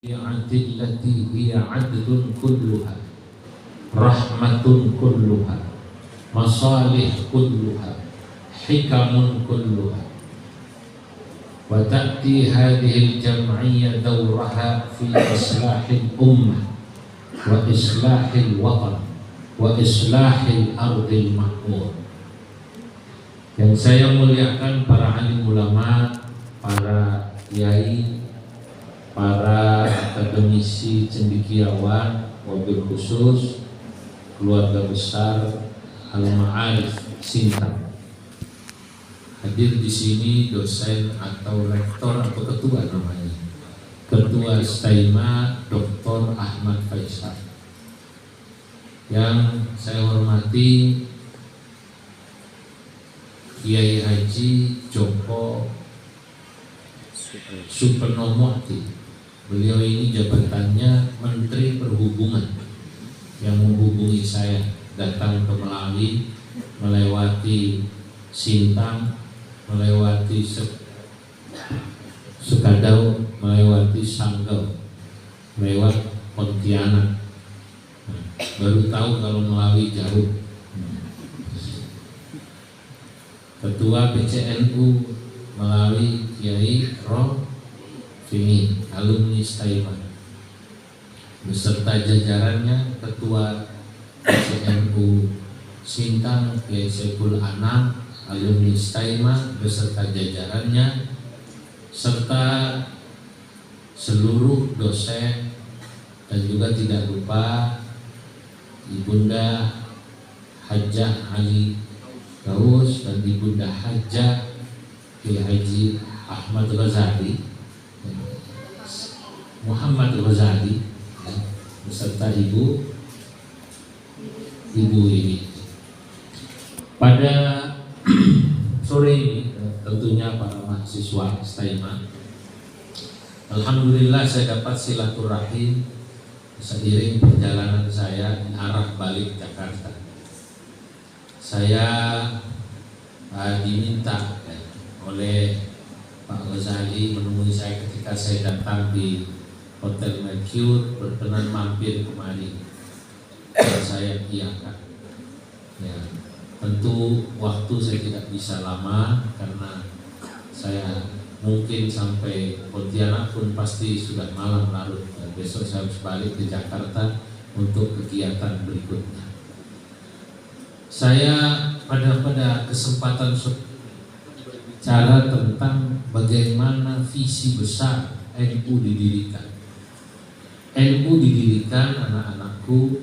التي هي عدل كلها رحمة كلها مصالح كلها حكم كلها. وتأتي هذه الجمعية دورها في إصلاح الأمة وإصلاح الوطن وإصلاح الأرض المعمور. Yang saya muliakan para alim ulama, para kiai, para akademisi cendekiawan, wabil khusus keluarga besar Al-Ma'arif Sintang. Hadir di sini dosen atau rektor atau ketua namanya, Ketua Staima Dr. Ahmad Faisal. Yang saya hormati Kiai Haji Joko Suparnomorti. Beliau ini jabatannya Menteri Perhubungan, yang menghubungi saya datang ke Melawi, melewati Sintang, melewati Sukadau, melewati Sanggau, lewat Pontianak. Baru tahu kalau Melawi jauh. Ketua PCNU Melawi Kiai Roh Fini, alumni Staima, beserta jajarannya Ketua PCNU Sintang Kiai Saiful Anam, alumni Staima beserta jajarannya, serta seluruh dosen, dan juga tidak lupa Ibunda Hajah Ali Gaus dan Ibunda Hajah Kiai Haji Ahmad Ghazali Muhammad Ghazali beserta ibu ini. Pada sore ini tentunya para mahasiswa Staima, alhamdulillah saya dapat silaturahim seiring perjalanan saya di arah balik Jakarta. Saya diminta oleh Pak Ghazali menemui saya ketika saya datang di Hotel Mercure, berkenan mampir kemari. Saya iyakan. Ya, tentu waktu saya tidak bisa lama karena saya mungkin sampai Pontianak pun pasti sudah malam larut. Dan besok saya harus balik ke Jakarta untuk kegiatan berikutnya. Saya pada kesempatan berbicara tentang bagaimana visi besar NU didirikan. NU didirikan, anak-anakku,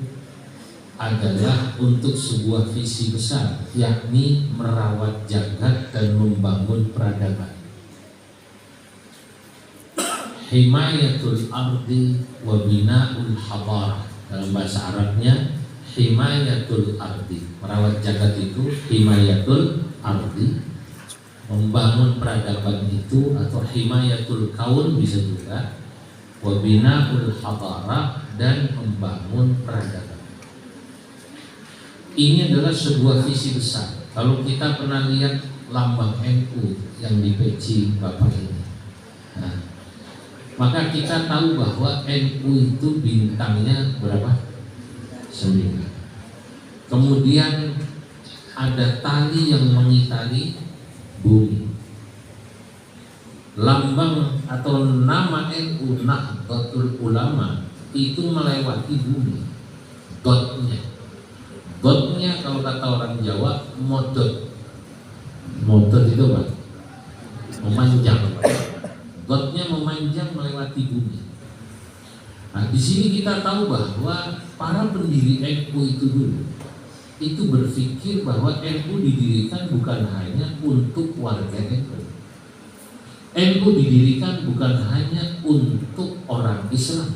adalah untuk sebuah visi besar, yakni merawat jagat dan membangun peradaban. Himayatul ardi wa bina'ul hadarah. Dalam bahasa Arabnya himayatul ardi, merawat jagat itu himayatul ardi, membangun peradaban itu, atau himayatul kaun bisa juga, wa bina'ul hadarah, dan membangun peradaban. Ini adalah sebuah visi besar. Kalau kita pernah lihat lambang NU yang di peci Bapak ini, nah, maka kita tahu bahwa NU itu bintangnya berapa? 9. Kemudian ada tali yang mengitari bumi. Lambang atau nama NU Nahdlatul Ulama itu melewati bumi. Dotnya kalau kata orang Jawa modot. Modot itu apa? Memanjang. Dotnya memanjang melewati bumi. Nah, di sini kita tahu bahwa para pendiri NU itu dulu itu berpikir bahwa NU didirikan bukan hanya untuk warga NU. NU didirikan bukan hanya untuk orang Islam.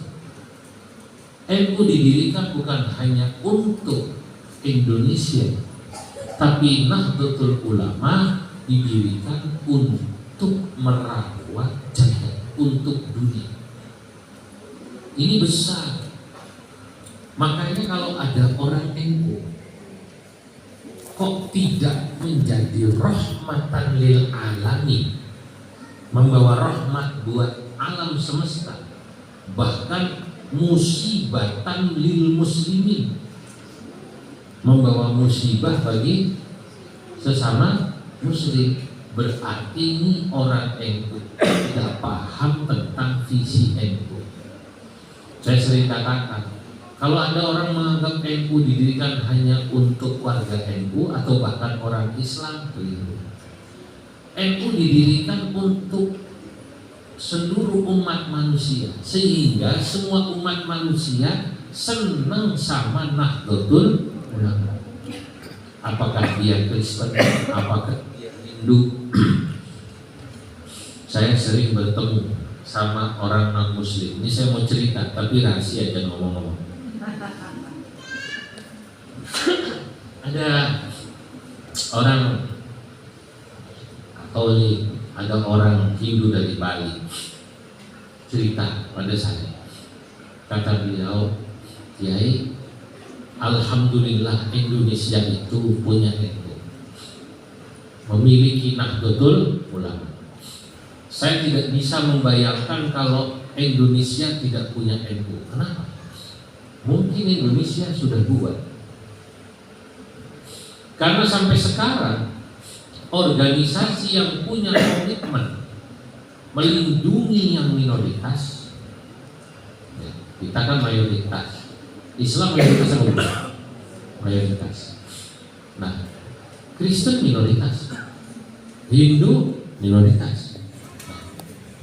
NU didirikan bukan hanya untuk Indonesia, tapi Nahdlatul Ulama didirikan untuk merawat jagat, untuk dunia. Ini besar. Makanya kalau ada orang NU kok tidak menjadi rahmatan lil alamin, membawa rahmat buat alam semesta, bahkan musibatan lil muslimin, membawa musibah bagi sesama muslim. Berarti ini orang NU tidak paham tentang visi NU. Saya sering katakan, kalau ada orang menganggap NU didirikan hanya untuk warga NU atau bahkan orang Islam, keliru. NU didirikan untuk seluruh umat manusia, sehingga semua umat manusia senang sama Nahdlatul Ulama. Apakah dia Kristen, apakah dia Hindu. Saya sering bertemu sama orang non-muslim. Ini saya mau cerita, tapi rahasia aja ngomong-ngomong. Ada orang Katolik, ada orang Hindu dari Bali cerita pada saya. Kata beliau, Kiai, alhamdulillah Indonesia itu punya NU, memiliki Nahdlatul Ulama. Saya tidak bisa membayangkan kalau Indonesia tidak punya NU. Kenapa? Mungkin Indonesia sudah buat. Karena sampai sekarang organisasi yang punya komitmen melindungi yang minoritas, ya, kita kan mayoritas. Islam mayoritas apa bukan? Mayoritas. Nah, Kristen minoritas, Hindu minoritas.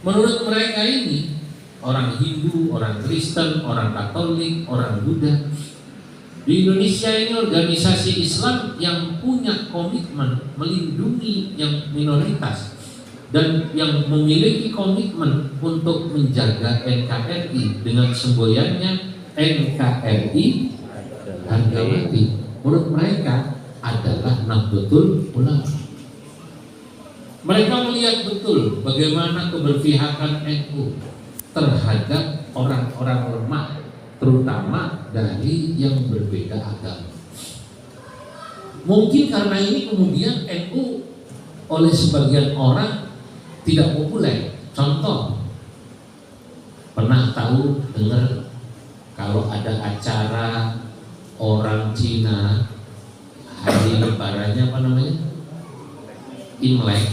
Menurut mereka ini, orang Hindu, orang Kristen, orang Katolik, orang Buddha, di Indonesia ini organisasi Islam yang punya komitmen melindungi yang minoritas dan yang memiliki komitmen untuk menjaga NKRI dengan semboyannya NKRI harga mati. Menurut mereka adalah Nahdlatul Ulama. Mereka melihat betul bagaimana keberpihakan NU terhadap orang-orang lemah, terutama dari yang berbeda agama. Mungkin karena ini kemudian NU oleh sebagian orang tidak populer. Contoh, pernah tahu dengar kalau ada acara orang Cina hari lebarannya apa namanya? Imlek,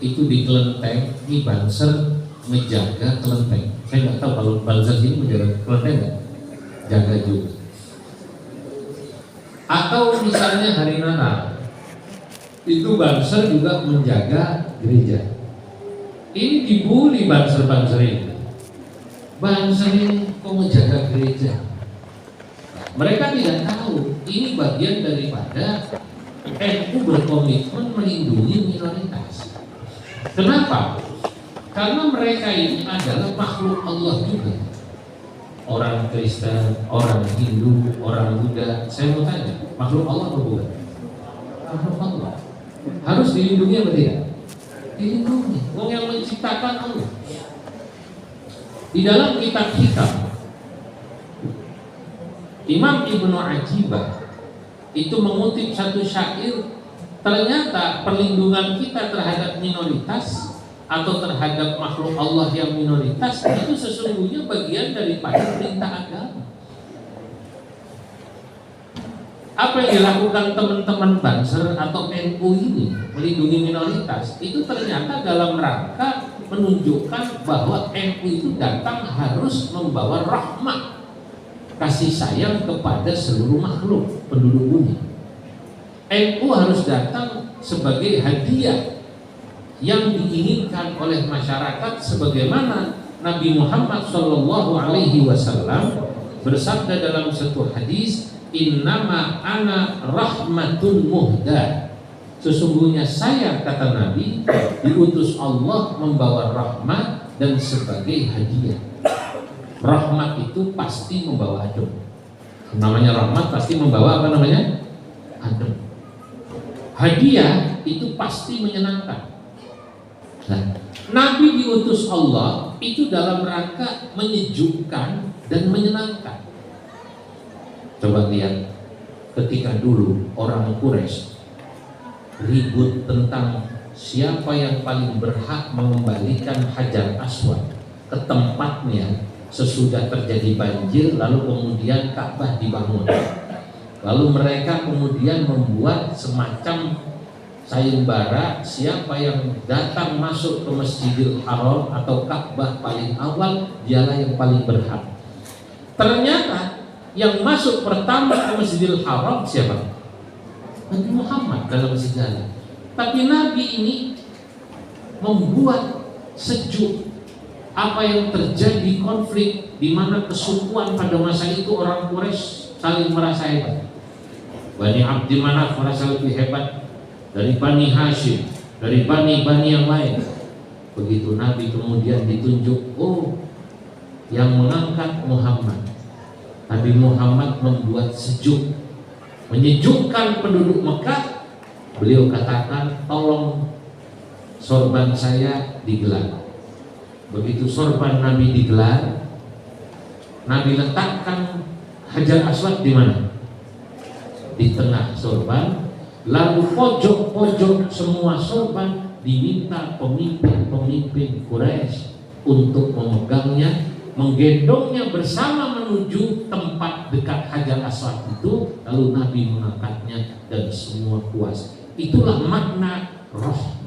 itu di kelenteng, di Banser menjaga kelenteng. Saya nggak tahu kalau Banser ini menjaga kelenteng nggak? Jaga juga. Atau misalnya hari Natal, itu Banser juga menjaga gereja. Ini dibully Banser-Banser ini. Banser ini kok menjaga gereja? Mereka tidak tahu ini bagian daripada NU berkomitmen melindungi minoritas. Kenapa? Karena mereka ini adalah makhluk Allah juga. Orang Kristen, orang Hindu, orang Buddha. Saya mau tanya, makhluk Allah atau bukan? Makhluk Allah. Harus dilindungi atau tidak? Dilindungi. Wong yang menciptakan Allah. Di dalam kitab-kitab Imam Ibnu Ajibah itu mengutip satu syair, ternyata perlindungan kita terhadap minoritas atau terhadap makhluk Allah yang minoritas itu sesungguhnya bagian daripada perintah agama. Apa yang dilakukan teman-teman Banser atau NU ini melindungi minoritas itu ternyata dalam rangka menunjukkan bahwa NU itu datang harus membawa rahmat, kasih sayang kepada seluruh makhluk penduduk bumi. NU harus datang sebagai hadiah yang diinginkan oleh masyarakat, sebagaimana Nabi Muhammad SAW bersabda dalam satu hadis, innama ana rahmatun muhda. Sesungguhnya saya, kata Nabi, diutus Allah membawa rahmat dan sebagai hadiah. Rahmat itu pasti membawa adem. Namanya rahmat pasti membawa apa namanya? Adem. Hadiah itu pasti menyenangkan. Nah, Nabi diutus Allah itu dalam rangka menyejukkan dan menyenangkan. Coba lihat ketika dulu orang Quraisy ribut tentang siapa yang paling berhak mengembalikan Hajar Aswad ke tempatnya sesudah terjadi banjir, lalu kemudian Ka'bah dibangun. Lalu mereka kemudian membuat semacam sayembara, siapa yang datang masuk ke Masjidil Haram atau Ka'bah paling awal, dialah yang paling berhak. Ternyata yang masuk pertama ke Masjidil Haram siapa? Nabi Muhammad dalam sejarah. Tapi Nabi ini membuat sejuk apa yang terjadi konflik, di mana kesukuan pada masa itu orang Quraisy saling merasa hebat. Bani Abdi Manaf merasa lebih hebat dari Bani Hashim, dari bani-bani yang lain. Begitu Nabi kemudian ditunjuk, oh yang mengangkat Muhammad. Nabi Muhammad membuat sejuk, menyejukkan penduduk Mekah. Beliau katakan, tolong sorban saya digelar. Begitu sorban Nabi digelar, Nabi letakkan Hajar Aswad di mana? Di tengah sorban. Lalu pojok-pojok semua sorban diminta pemimpin-pemimpin Quraisy untuk memegangnya, menggendongnya bersama menuju tempat dekat Hajar Aswad itu. Lalu Nabi mengangkatnya dan semua puas. Itulah makna rahmah.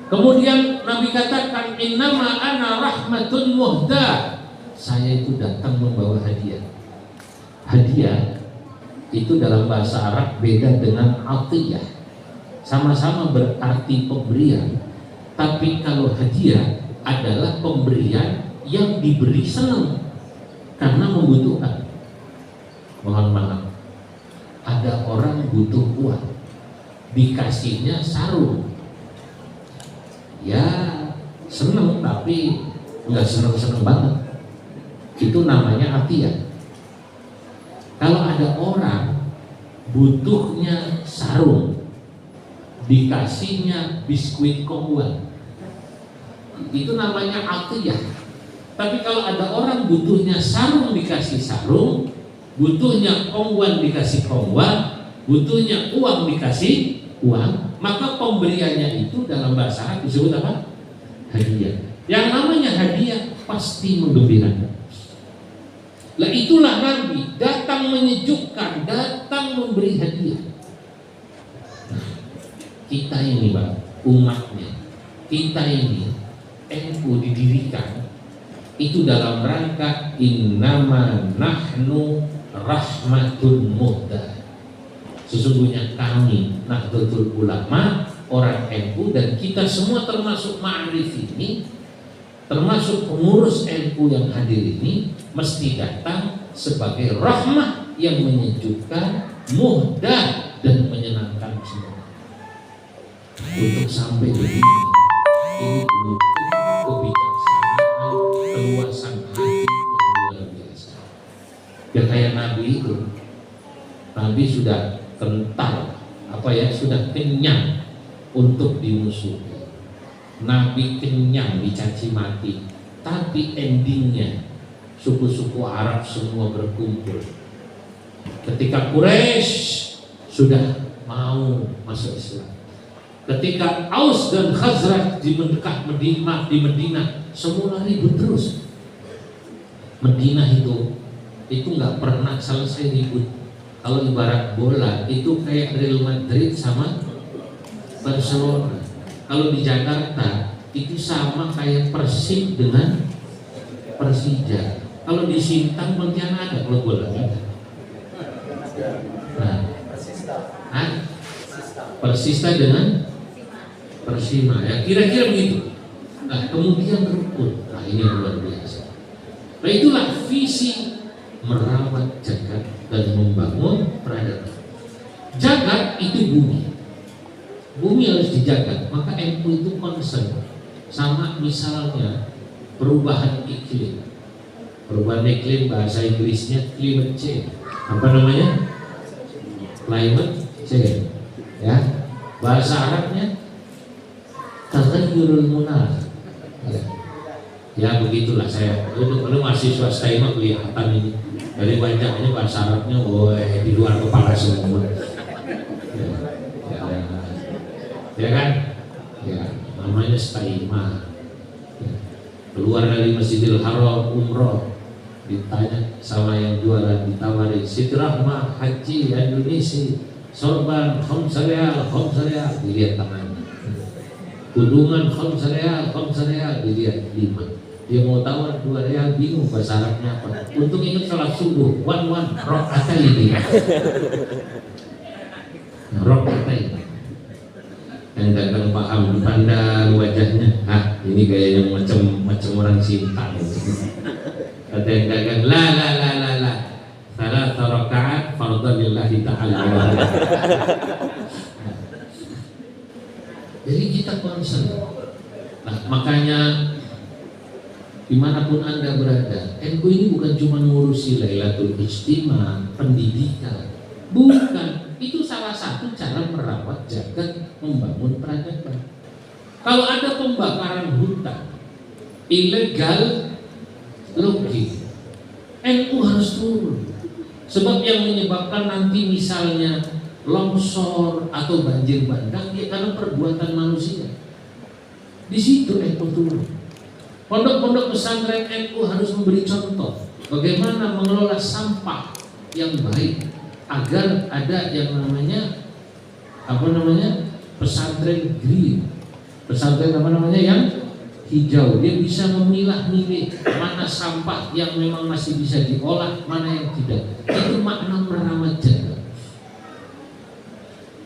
Kemudian Nabi katakan, innama ana rahmatun muhda. Saya itu datang membawa hadiah. Hadiah itu dalam bahasa Arab beda dengan atiyah. Sama-sama berarti pemberian. Tapi kalau hadiah adalah pemberian yang diberi senang karena membutuhkan. Mohon maaf, ada orang butuh uang, dikasihnya sarung. Ya seneng tapi nggak seneng-seneng banget. Itu namanya atiyah. Kalau ada orang butuhnya sarung, dikasihnya biskuit kongguan, itu namanya atiyah. Tapi kalau ada orang butuhnya sarung dikasih sarung, butuhnya kongguan dikasih kongguan, butuhnya uang dikasih uang, maka pemberiannya itu dalam bahasa Arab disebut apa? Hadiah. Yang namanya hadiah pasti menggembirakan. Lah itulah Nabi datang menyejukkan, datang memberi hadiah. Nah, kita ini Pak, umatnya, kita ini NU didirikan itu dalam rangka innama nahnu rahmatun muhda. Sesungguhnya kami Nahdlatul Ulama, orang NU, dan kita semua termasuk ma'arif ini, termasuk pengurus NU yang hadir ini, mesti datang sebagai rahmah yang menyejukkan, muhda, dan menyenangkan semua. Untuk sampai begini, ini butuh kebijaksanaan, keluasan hati yang luar biasa. Ya kayak Nabi itu, Nabi sudah kental, sudah kenyang untuk dimusuhi. Nabi kenyang dicaci maki, tapi endingnya suku-suku Arab semua berkumpul. Ketika Quraisy sudah mau masuk Islam, ketika Aus dan Khazraj di Madinah semula ribut terus. Madinah itu nggak pernah selesai ribut. Kalau ibarat bola itu kayak Real Madrid sama Barcelona. Kalau di Jakarta itu sama kayak Persib dengan Persija. Kalau di Sintang Pontianak ada klub bola. Nah, Persista dengan Persima, ya kira-kira begitu. Nah, kemudian rukun. Nah, ini luar biasa. Nah, itulah visi merawat jagat dan membangun peradaban. Jagat itu bumi. Bumi harus dijaga. Maka NU itu concern sama misalnya perubahan iklim. Perubahan iklim bahasa Inggrisnya climate change. Apa namanya? Climate change. Ya. Bahasa Arabnya taghayyurul munakh. Ya begitulah saya. Kalau mahasiswa saya mah kelihatan ini dari banyaknya bahasa Arabnya, di luar kepala semua. Ya kan? Ya, namanya Staima. Keluar dari Masjidil Haram umroh, ditanya sama yang jualan, ditawari Siti Rahmah haji Indonesia sorban khamsarial, dilihat tangannya, kudungan khamsarial, dilihat 5. Dia mau tawar 2 real, bingung bahasa Arabnya apa. Untung ingat salat subuh, wan rok'ataini. Rok'ataini. Yang gagal paham, dipandang wajahnya, ini gayanya macam orang cinta. Kata yang gagal, la salah rakaat fardhan lillahi ta'ala. Jadi kita concern. Nah, makanya dimanapun Anda berada, NU ini bukan cuma ngurusi Lailatul Ijtima, pendidikan, bukan. Itu salah satu cara merawat jagat, membangun peradaban. Kalau ada pembakaran hutan ilegal, logis, NU harus turun. Sebab yang menyebabkan nanti misalnya longsor atau banjir bandang ya karena perbuatan manusia. Di situ NU turun. Pondok-pondok pesantren NU harus memberi contoh bagaimana mengelola sampah yang baik agar ada yang namanya pesantren green, pesantren yang hijau. Dia bisa memilah-milih mana sampah yang memang masih bisa diolah, mana yang tidak. Itu makna merawat jagat.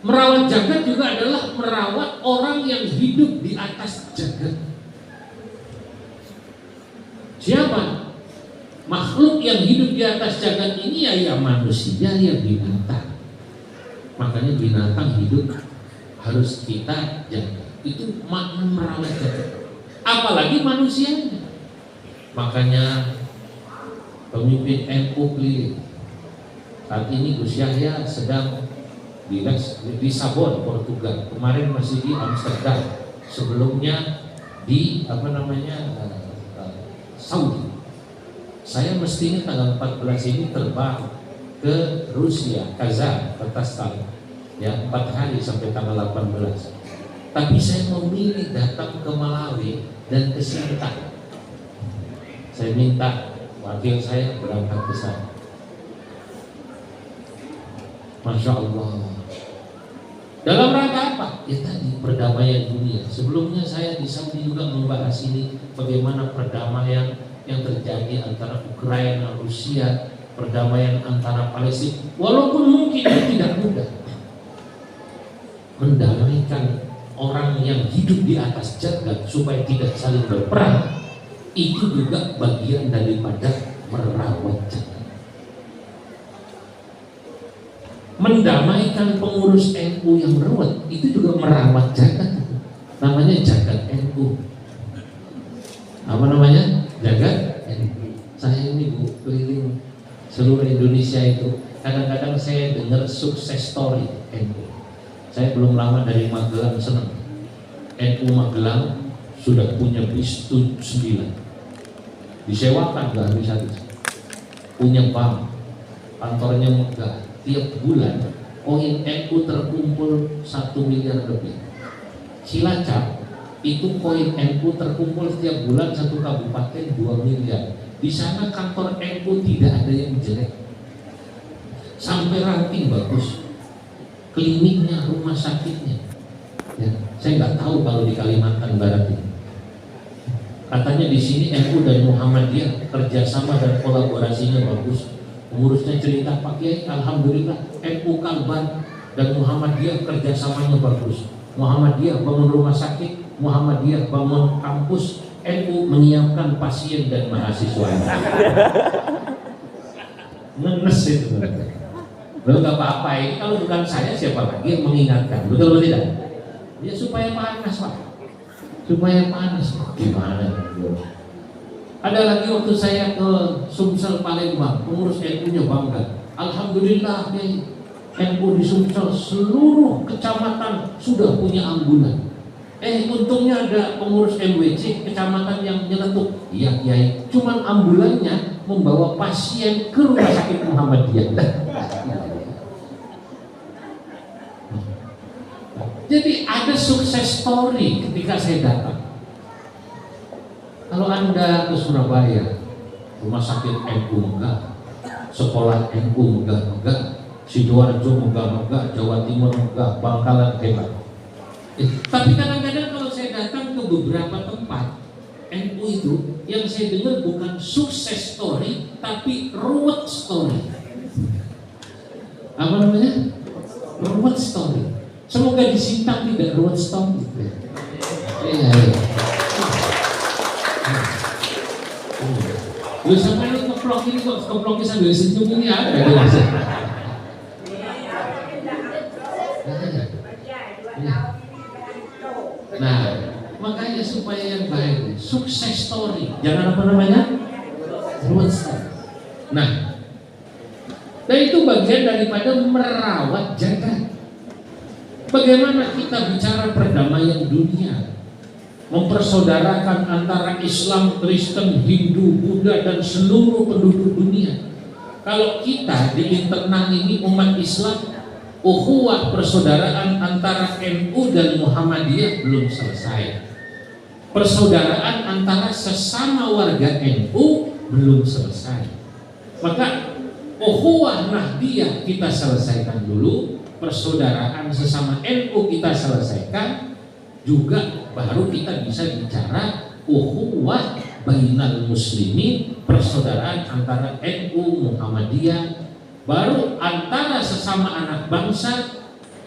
Merawat jagat juga adalah merawat orang yang hidup di atas jagat. Siapa? Makhluk yang hidup di atas jagat ini ya manusia, ya binatang. Makanya binatang hidup harus kita jaga. Itu makna merawat jagat. Apalagi manusianya. Makanya pemimpin NU keliling. Saat ini Gus Yahya sedang di Lisabon, Portugal. Kemarin masih di Amsterdam. Sebelumnya di Saudi. Saya mestinya tanggal 14 ini terbang ke Rusia, Kazan, Kazakhstan, ya 4 hari sampai tanggal 18. Tapi saya memilih datang ke Malawi dan ke Sinta. Saya minta wakil saya berangkat ke sana. Masya Allah. Dalam rangka apa? Ya tadi perdamaian dunia. Sebelumnya saya di Saudi juga membahas ini, bagaimana perdamaian yang terjadi antara Ukraina, Rusia, perdamaian antara Palestina. Walaupun mungkin tidak mudah, mendamaikan orang yang hidup di atas jagat supaya tidak saling berperang, itu juga bagian daripada merawat jagat. Mendamaikan pengurus NU yang merawat, itu juga merawat jagat. Namanya jagat NU. Apa namanya? Jagat NU. Saya ini Bu, keliling seluruh Indonesia itu. Kadang-kadang saya dengar sukses story NU. Saya belum lama dari Magelang, senang. NU Magelang sudah punya bis 9. Disewakan gak habis-habis. Punya bank, kantornya megah. Tiap bulan koin NU terkumpul 1 miliar lebih. Cilacap itu koin NU terkumpul setiap bulan 1 kabupaten 2 miliar. Di sana kantor NU tidak ada yang jelek. Sampai ranting bagus. Kliniknya, rumah sakitnya. Ya, saya nggak tahu kalau di Kalimantan Barat ini. Katanya di sini NU dan Muhammadiyah kerjasama dan kolaborasinya bagus. Pengurusnya cerita, Pak Kiai, alhamdulillah NU Kalbar dan Muhammadiyah kerjasamanya bagus. Muhammadiyah bangun rumah sakit, Muhammadiyah bangun kampus, NU menyiapkan pasien dan mahasiswa. Ngenes itu. Lalu gak apa-apa, ini kalau bukan saya siapa lagi yang mengingatkan, betul atau tidak? Ya supaya panas Pak, supaya panas. Gimana? Ada lagi waktu saya ke Sumsel Palembang, pengurus NU-nya bangga. Alhamdulillah NU di Sumsel seluruh kecamatan sudah punya ambulan. Untungnya ada pengurus MWC kecamatan yang nyeletuk. Iya Kiai, cuman ambulannya membawa pasien ke rumah sakit Muhammadiyah. Jadi ada sukses story ketika saya datang. Kalau Anda ke Surabaya, rumah sakit NU megah, sekolah NU megah-megah, Sidoarjo megah-megah, Jawa Timur megah, Bangkalan hebat. Tapi kadang-kadang kalau saya datang ke beberapa tempat NU itu, yang saya dengar bukan sukses story, tapi ruwet story. Apa namanya? Ruwet story. Semoga di Sintang tidak ruwet story. Iya. Lu sampai lu keplok ini kok, keploknya sambil senyum ini ada di masa. Nah, makanya supaya yang baik, sukses story, jangan apa namanya, ruwet story. Nah, dan itu bagian daripada merawat jagat. Bagaimana kita bicara perdamaian dunia, mempersaudarakan antara Islam, Kristen, Hindu, Buddha dan seluruh penduduk dunia. Kalau kita di internal ini umat Islam, ukhuwah persaudaraan antara NU dan Muhammadiyah belum selesai. Persaudaraan antara sesama warga NU belum selesai. Maka ukhuwah Nahdiyah kita selesaikan dulu, persaudaraan sesama NU kita selesaikan, juga baru kita bisa bicara ukhuwah bainal muslimin, persaudaraan antara NU Muhammadiyah, baru antara sesama anak bangsa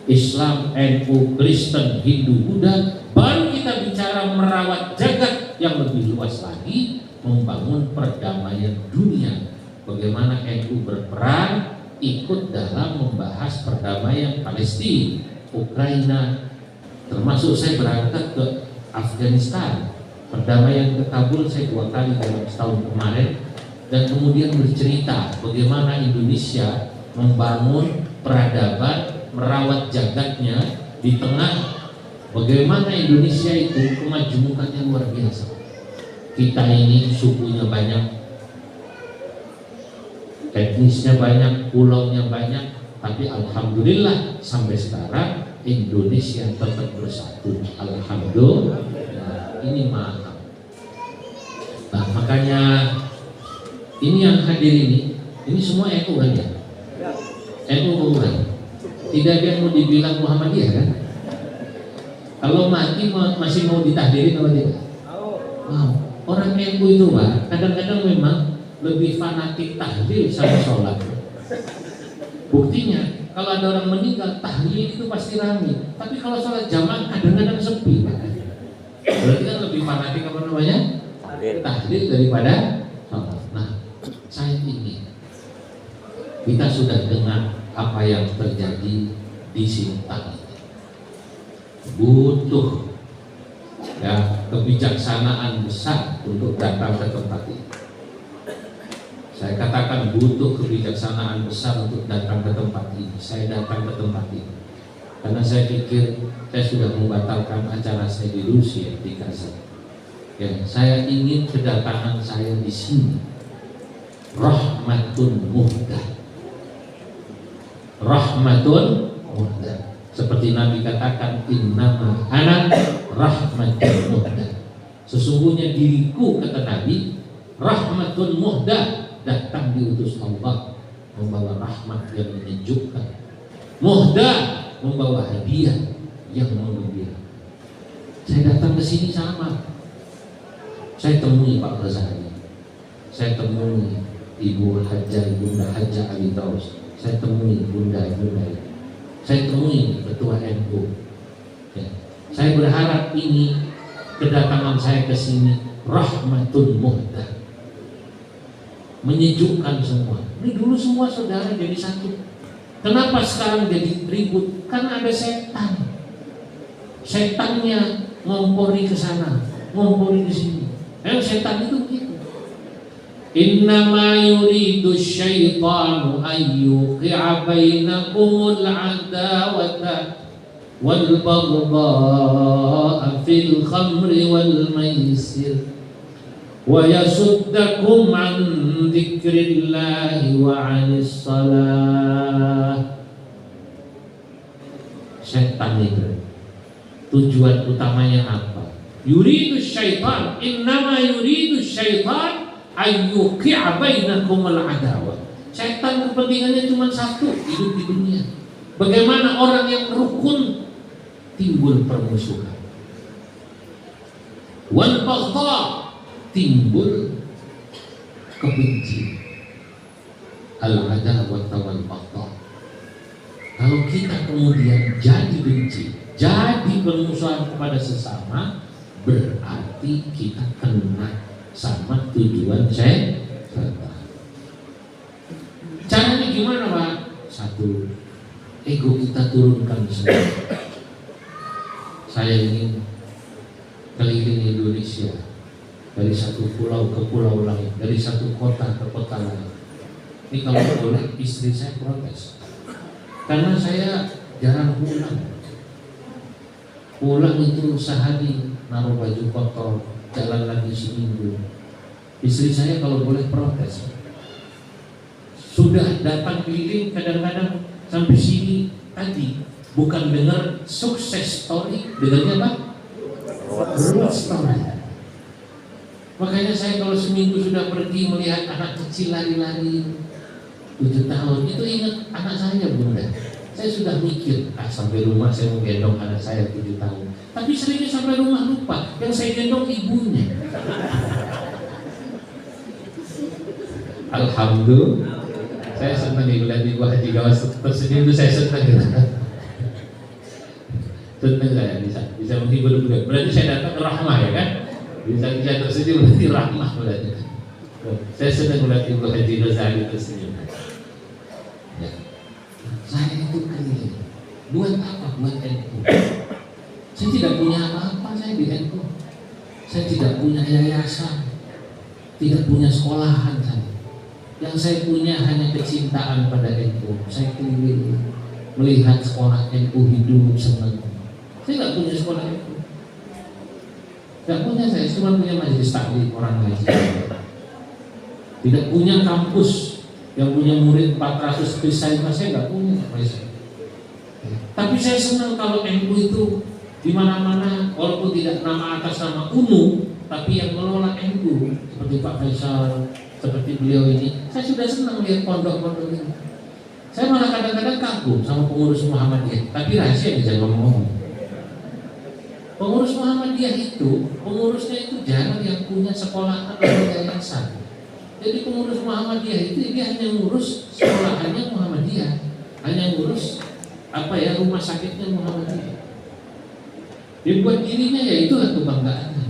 Islam, NU, Kristen, Hindu, Buddha, baru kita bicara merawat jagat yang lebih luas lagi, membangun perdamaian dunia. Bagaimana NU berperan ikut dalam membahas perdamaian Palestina, Ukraina, termasuk saya berangkat ke Afghanistan, perdamaian ke Kabul saya 2 kali dalam setahun kemarin, dan kemudian bercerita bagaimana Indonesia membangun peradaban, merawat jagatnya di tengah bagaimana Indonesia itu kemajemukannya luar biasa. Kita ini sukunya banyak, etnisnya banyak, pulaunya banyak, tapi alhamdulillah sampai sekarang Indonesia tetap bersatu. Alhamdulillah. Ini mantap. Nah, makanya ini yang hadir ini semua NU kan ya? NU bukan? Tidak ada yang mau dibilang Muhammadiyah kan? Kalau mati masih mau ditahdirin apa tidak? Wow. Orang NU itu Pak, kadang-kadang memang lebih fanatik tahlil sama sholat. Buktinya kalau ada orang meninggal, tahlil itu pasti ramai. Tapi kalau sholat jamaah kadang-kadang sepi. Berarti kan lebih fanatik apa namanya? Tahlil daripada sholat. Nah, saya ingin kita sudah dengar apa yang terjadi di Sintang. Butuh ya kebijaksanaan besar untuk datang ke tempat ini. Saya katakan butuh kebijaksanaan besar untuk datang ke tempat ini. Saya datang ke tempat ini karena saya pikir saya sudah membatalkan acara saya di Rusia, di Gaza. Ya, saya ingin kedatangan saya di sini rahmatun muhdah. Rahmatun muhdah. Seperti Nabi katakan, innama ana rahmatun muhdah. Sesungguhnya diriku, kata Nabi, rahmatun muhdah, datang diutus Allah membawa rahmat yang menyejukkan, muhdah membawa hadiah yang menggembirakan. Saya datang ke sini sama, saya temui Pak Ghazali, saya temui Ibu Hajjah, Bunda Hajjah Ali Taus, saya temui Bunda, saya temui Ketua NU. Ya. Saya berharap ini kedatangan saya ke sini rahmatun muhdah, menyejukkan semua. Ini dulu semua saudara jadi satu. Kenapa sekarang jadi ribut? Karena ada setan. Setannya ngompori ke sana, ngompori ke sini. Setan itu begitu. Innama yuridu syaitanu ayyuqi'a bainakumul adawata wal baghdha'a fil khamri wal maisir wa yasuddakum an dzikrillahi wa 'anis shalah. Setan itu Tujuan utamanya apa? Yuridu syaitan, innama yuridu syaitan ayyuqi'a bainakum al-adawah. Syaitan kepentingannya cuma satu, hidup di dunia. Bagaimana orang yang rukun timbul permusuhan. Wal baghdha, timbul kebencian. Al-adawah wal baghdha. Kalau kita kemudian jadi benci, jadi permusuhan kepada sesama, berarti kita kena sama tujuan syaitan. Caranya gimana, Pak? Satu, ego kita turunkan semua. Saya ingin keliling Indonesia, dari satu pulau ke pulau lain, dari satu kota ke kota lain. Ini kalau boleh istri saya protes, karena saya jarang pulang. Pulang itu sehari, naruh baju kotor, jalan lagi seminggu. Istri saya kalau boleh protes. Sudah datang keliling kadang-kadang sampai sini tadi, bukan dengar sukses story, dengarnya apa? Road story. Makanya saya kalau seminggu sudah pergi melihat anak kecil lari-lari 7 tahun, itu ingat anak saya, Bunda. Saya sudah mikir, sampai rumah saya mau gendong anak saya 7 tahun. Tapi seringnya sampai rumah lupa, yang saya gendong ibunya. Alhamdulillah, saya senang melihat ibu Haji Gawas tersenyum itu, saya senang. Senang saya bisa menghibur beliau. Berarti saya datang ke rahmah, ya kan? Bisa tersenyum berarti rahmah berarti. Saya senang melihat ibu Haji Ghazali tersenyum. Ya. Saya itu keliling. Buat apa? Buat NU. Saya tidak punya apa-apa saya di NU. Saya tidak punya yayasan, tidak punya sekolahan saya. Yang saya punya hanya kecintaan pada NU. Saya keliling melihat sekolah NU hidup senang. Saya tidak punya sekolah NU. Tidak punya, saya cuma punya majelis taklim orang ngaji. Tidak punya kampus yang punya murid 400 saya nggak punya. Tapi saya senang kalau NU itu di mana-mana, walaupun tidak nama atas nama UNU, tapi yang mengelola NU seperti Pak Faisal, seperti beliau ini, saya sudah senang lihat pondok-pondok ini. Saya malah kadang-kadang kagum sama pengurus Muhammadiyah, tapi rahasia jangan ngomong. Pengurus Muhammadiyah itu, pengurusnya itu jarang yang punya sekolahan atau yayasan. Jadi pengurus Muhammadiyah itu dia hanya ngurus sekolahannya Muhammadiyah, hanya ngurus rumah sakitnya Muhammadiyah. Dia buat dirinya, ya itulah kebanggaannya.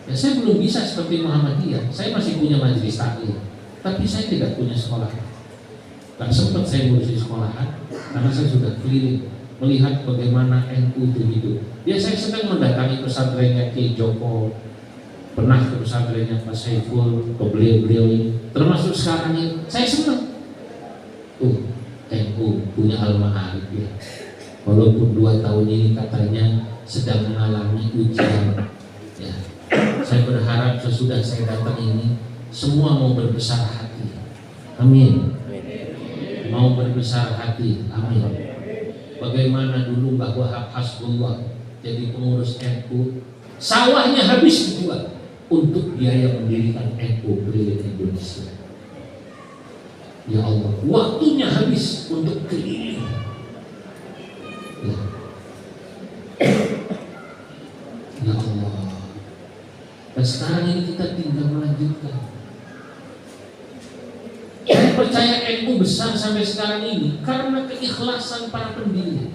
Ya, saya belum bisa seperti Muhammadiyah. Saya masih punya majelis taklim, tapi saya tidak punya sekolah. Tak sempat saya ngurusin sekolahan karena saya sudah keliling melihat bagaimana NU itu hidup. Ya, saya sedang mendatangi pesantrennya Ki Joko, pernah ke pesantrennya Pak Saiful, ke beliau-beliau ini, termasuk sekarang ini. Saya senang. NU punya Al-Ma'arif ya. Walaupun 2 tahun ini katanya sedang mengalami ujian. Ya. Saya berharap sesudah saya datang ini semua mau berbesar hati. Amin. Mau berbesar hati. Amin. Bagaimana dulu Mbah Wahab Hasbullah jadi pengurus NU, sawahnya habis dijual untuk biaya mendirikan NU keliling Indonesia. Ya Allah, waktunya habis untuk keliling. Ya. Ya Allah. Dan sekarang ini kita tinggal melanjutkan. Saya percaya NU besar sampai sekarang ini karena keikhlasan para pendiri,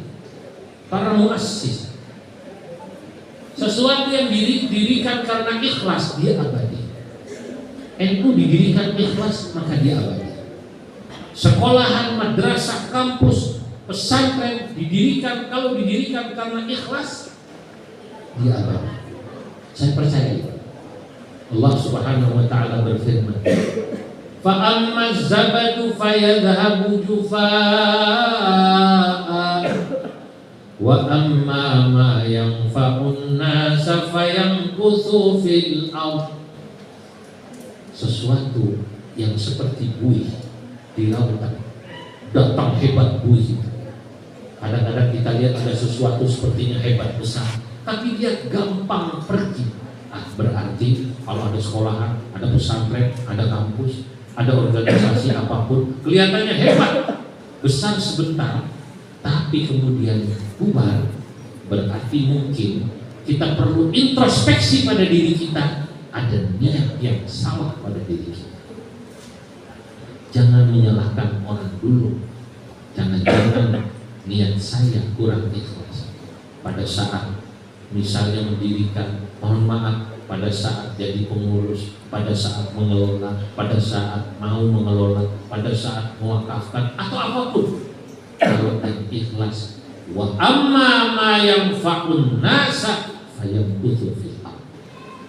para muassis. Sesuatu yang didirikan karena ikhlas, dia abadi. NU didirikan ikhlas, maka dia abadi. Sekolahan, madrasah, kampus, pesantren kalau didirikan karena ikhlas, dia abadi. Saya percaya itu. Allah Subhanahu wa taala berfirman, "Fa amma az-zabadu fayadhhabu jufaa'a wa amma ma yanfa'un nasa fayanquthu fil ardh." Sesuatu yang seperti buih di lautan, datang hebat buih. Kadang-kadang kita lihat ada sesuatu sepertinya hebat besar, tapi dia gampang pergi. Berarti kalau ada sekolahan, ada pesantren, ada kampus, ada organisasi apapun, kelihatannya hebat, besar sebentar, tapi kemudian bubar. Berarti mungkin kita perlu introspeksi pada diri kita, ada niat yang salah pada diri kita. Jangan menyalahkan orang dulu. Jangan-jangan niat saya kurang ikhlas pada saat misalnya mendirikan, mohon maaf, pada saat jadi pengurus, pada saat mengelola, pada saat mau mengelola, pada saat mewakafkan atau apapun. Kalau ikhlas, wa amma ma yanfa'un nasa fayamkuthu fil ardh.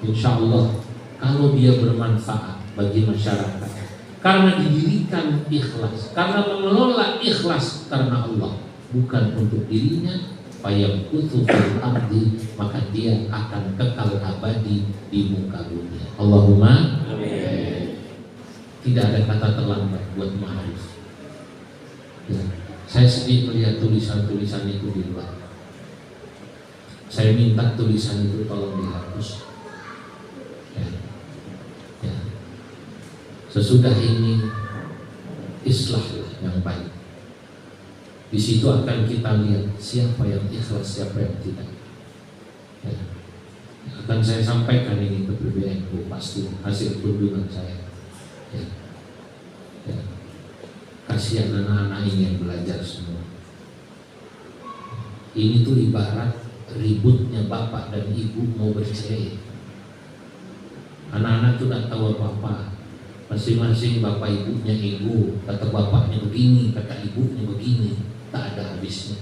Insyaallah kalau dia bermanfaat bagi masyarakat, karena didirikan ikhlas, karena mengelola ikhlas karena Allah, bukan untuk dirinya, fayamkuthu fil ardi, maka dia akan kekal abadi di muka bumi. Allahumma amin. Tidak ada kata terlambat buat ma'rif. Ya. Saya sedih melihat tulisan-tulisan itu di luar. Saya minta tulisan itu tolong dihapus. Ya. Ya. Sesudah ini islahlah yang baik. Di situ akan kita lihat siapa yang ikhlas, siapa yang tidak. Ya. Akan saya sampaikan ini ke PBNU, pasti hasil kunjungan saya. Ya. Ya. Kasihan anak-anak ini yang belajar semua. Ini tuh ibarat ributnya bapak dan ibu mau bercerai. Anak-anak tuh tidak tahu apa-apa. Masing-masing bapak ibunya ego, kata bapaknya begini, kata ibunya begini, tak ada habisnya.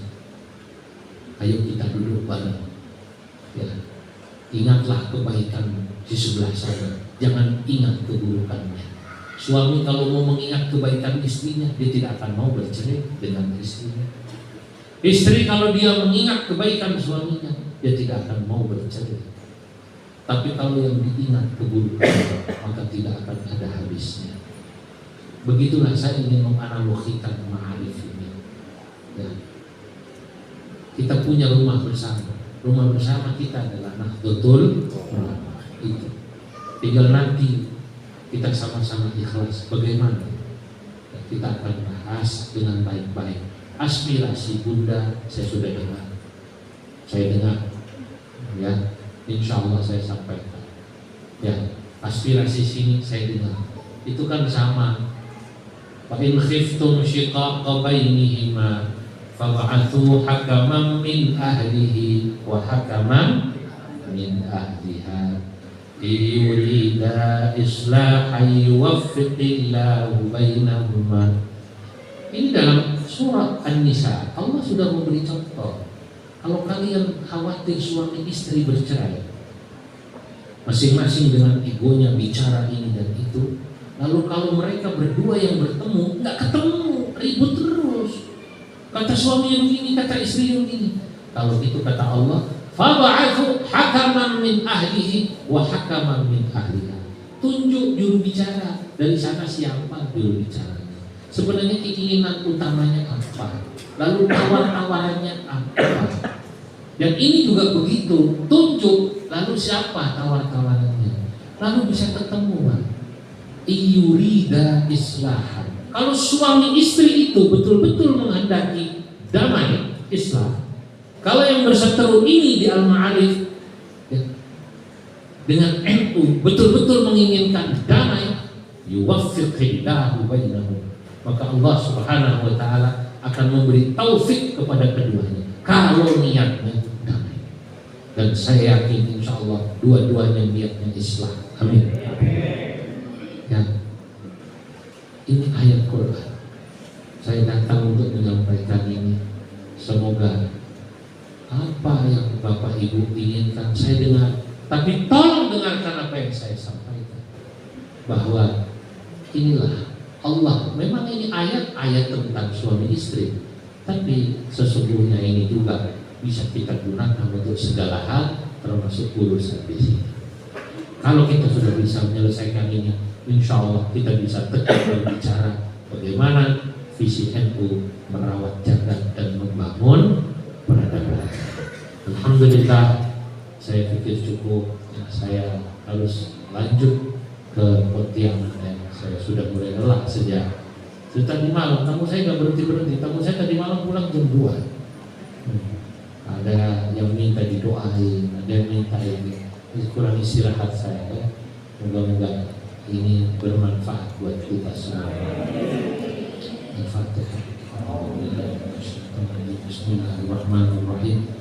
Ayo kita duduk bareng. Ya. Ingatlah kebaikan di sebelah sana, jangan ingat keburukannya. Suami kalau mau mengingat kebaikan istrinya, dia tidak akan mau bercerai dengan istrinya. Istri kalau dia mengingat kebaikan suaminya, dia tidak akan mau bercerai. Tapi kalau yang diingat keburukannya, maka tidak akan ada habisnya. Begitulah saya ingin menganalogikan ma'arif ini. Ya. Kita punya rumah bersama. Rumah bersama kita adalah Nahdlatul Ulama. Itu. Tinggal nanti kita sama-sama ikhlas. Bagaimana? Ya, kita akan bahas dengan baik-baik. Aspirasi Bunda saya sudah dengar. Saya dengar. Ya. Insya Allah saya sampaikan. Ya, aspirasi sini saya dengar. Itu kan sama. Fa in khiftum shiqaqa bainihima fab'athu hakaman min ahlihi wa hakaman min ahliha yurida islahan yuwaffiqillahu bainahuma. Ini dalam surat An-Nisa. Allah sudah memberi contoh. Kalau kalian khawatir suami istri bercerai, masing-masing dengan egonya bicara ini dan itu, lalu kalau mereka berdua yang bertemu, nggak ketemu, ribut terus. Kata suami yang begini, kata istri yang begini. Kalau itu kata Allah, fab'athu hakaman min ahlihi wa hakaman min ahliha. Tunjuk juru bicara, dari sana siapa juru bicaranya. Sebenarnya keinginan utamanya apa? Lalu tawar-tawarannya apa? Dan ini juga begitu, tunjuk, lalu siapa tawar-tawarannya? Lalu bisa ketemu, Pak. Iyurida islahan. Kalau suami istri itu betul-betul menghendaki damai, islah. Kalau yang berseteru ini di Al-Ma'arif ya, dengan NU betul-betul menginginkan damai, yuwaffiqillahu bainahum. Maka Allah Subhanahu wa taala akan memberi taufik kepada keduanya kalau niatnya damai. Dan saya yakin insya Allah dua-duanya niatnya islah. Amin. Ya. Ini ayat Quran. Saya datang untuk menyampaikan ini. Semoga apa yang Bapak Ibu inginkan saya dengar. Tapi tolong dengarkan apa yang saya sampaikan. Bahwa inilah Allah, memang ini ayat-ayat tentang suami istri, tapi sesungguhnya ini juga bisa kita gunakan untuk segala hal, termasuk urusan di sini. Kalau kita sudah bisa menyelesaikan ini, insya Allah kita bisa tetap berbicara bagaimana visi NU merawat jagat dan membangun peradaban. Alhamdulillah, saya pikir cukup, ya, saya harus lanjut ke Pontianak. Saya sudah mulai lelah sejak tadi malam. Tamu saya nggak berhenti. Tamu saya tadi malam pulang jam 2. Ada yang minta didoain, ada yang minta ini. Kurang istirahat saya, ya. Moga-moga ini bermanfaat buat kita semua. Al-Fatihah. Bismillahirrahmanirrahim.